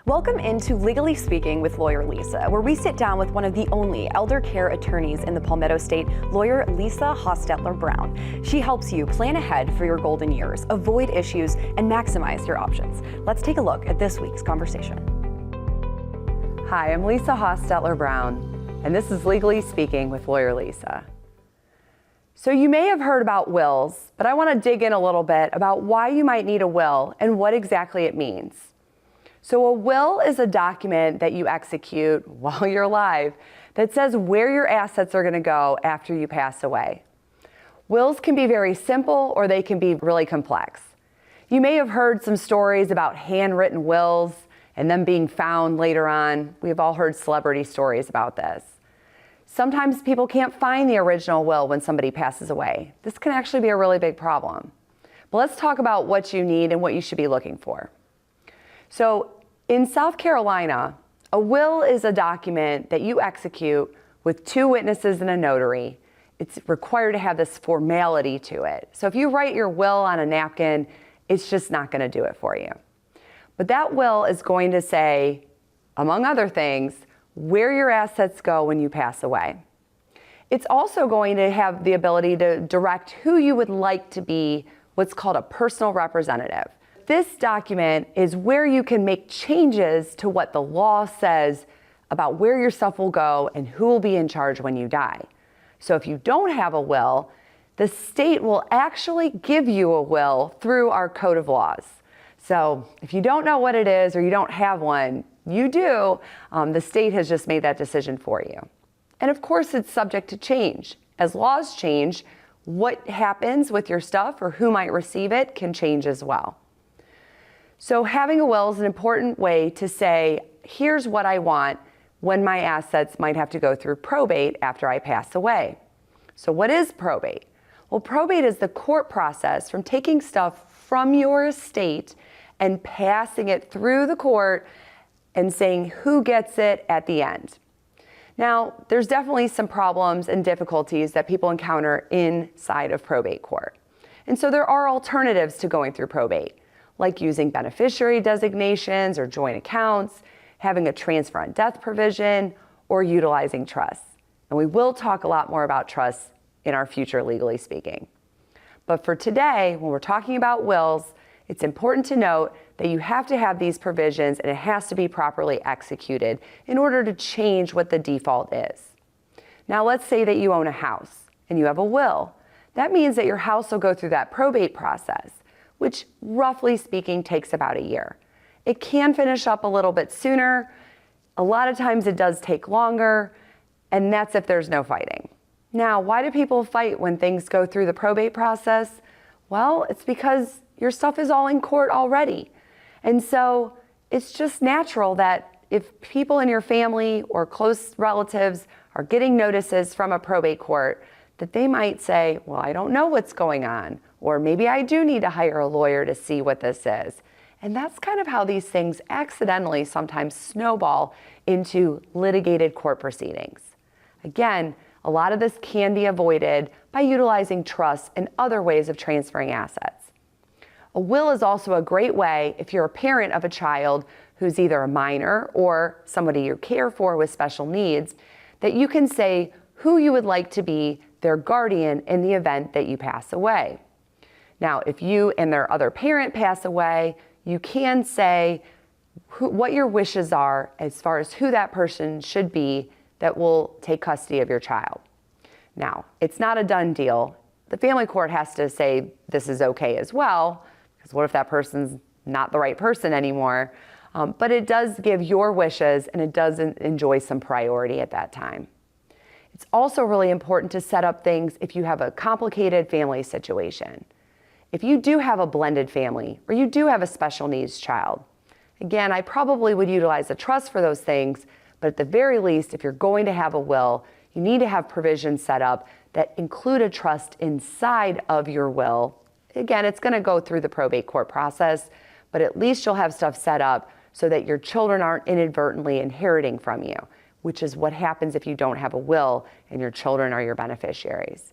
Welcome into Legally Speaking with LawyerLisa, where we sit down with one of the only elder care attorneys in the Palmetto State, LawyerLisa Hostetler-Brown. She helps you plan ahead for your golden years, avoid issues, and maximize your options. Let's take a look at this week's conversation. Hi, I'm Lisa Hostetler-Brown, and this is Legally Speaking with LawyerLisa. So you may have heard about wills, but I want to dig in a little bit about why you might need a will and what exactly it means. So a will is a document that you execute while you're alive that says where your assets are going to go after you pass away. Wills can be very simple or they can be really complex. You may have heard some stories about handwritten wills and them being found later on. We've all heard celebrity stories about this. Sometimes people can't find the original will when somebody passes away. This can actually be a really big problem. But let's talk about what you need and what you should be looking for. So in South Carolina, a will is a document that you execute with two witnesses and a notary. It's required to have this formality to it. So if you write your will on a napkin, it's just not going to do it for you. But that will is going to say, among other things, where your assets go when you pass away. It's also going to have the ability to direct who you would like to be what's called a personal representative. This document is where you can make changes to what the law says about where your stuff will go and who will be in charge when you die. So if you don't have a will, the state will actually give you a will through our code of laws. So if you don't know what it is or you don't have one, you do. The state has just made that decision for you. And of course, it's subject to change. As laws change, what happens with your stuff or who might receive it can change as well. So having a will is an important way to say, here's what I want when my assets might have to go through probate after I pass away. So what is probate? Well, probate is the court process from taking stuff from your estate and passing it through the court and saying who gets it at the end. Now, there's definitely some problems and difficulties that people encounter inside of probate court. And so there are alternatives to going through probate, like using beneficiary designations or joint accounts, having a transfer on death provision, or utilizing trusts. And we will talk a lot more about trusts in our future Legally Speaking. But for today, when we're talking about wills, it's important to note that you have to have these provisions and it has to be properly executed in order to change what the default is. Now let's say that you own a house and you have a will. That means that your house will go through that probate process, which roughly speaking takes about a year. It can finish up a little bit sooner. A lot of times it does take longer, and that's if there's no fighting. Now, why do people fight when things go through the probate process? Well, it's because your stuff is all in court already. And so it's just natural that if people in your family or close relatives are getting notices from a probate court, that they might say, well, I don't know what's going on, or maybe I do need to hire a lawyer to see what this is. And that's kind of how these things accidentally sometimes snowball into litigated court proceedings. Again, a lot of this can be avoided by utilizing trusts and other ways of transferring assets. A will is also a great way if you're a parent of a child who's either a minor or somebody you care for with special needs, that you can say who you would like to be their guardian in the event that you pass away. Now, if you and their other parent pass away, you can say what your wishes are as far as who that person should be that will take custody of your child. Now, it's not a done deal. The family court has to say this is okay as well, because what if that person's not the right person anymore? But it does give your wishes and it does enjoy some priority at that time. It's also really important to set up things if you have a complicated family situation. If you do have a blended family or you do have a special needs child, again, I probably would utilize a trust for those things, but at the very least, if you're going to have a will, you need to have provisions set up that include a trust inside of your will. Again, it's going to go through the probate court process, but at least you'll have stuff set up so that your children aren't inadvertently inheriting from you, which is what happens if you don't have a will and your children are your beneficiaries.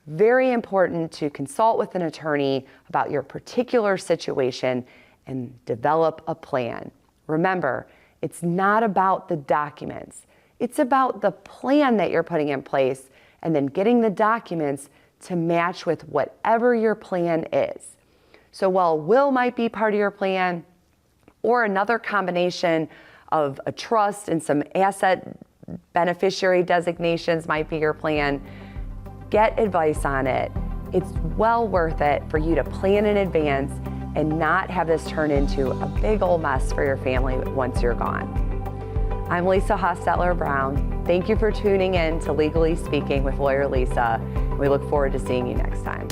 Very important to consult with an attorney about your particular situation and develop a plan. Remember, it's not about the documents. It's about the plan that you're putting in place and then getting the documents to match with whatever your plan is. So while a will might be part of your plan, or another combination of a trust and some asset beneficiary designations might be your plan, get advice on it. It's well worth it for you to plan in advance and not have this turn into a big old mess for your family once you're gone. I'm Lisa Hostetler-Brown. Thank you for tuning in to Legally Speaking with Lawyer Lisa. We look forward to seeing you next time.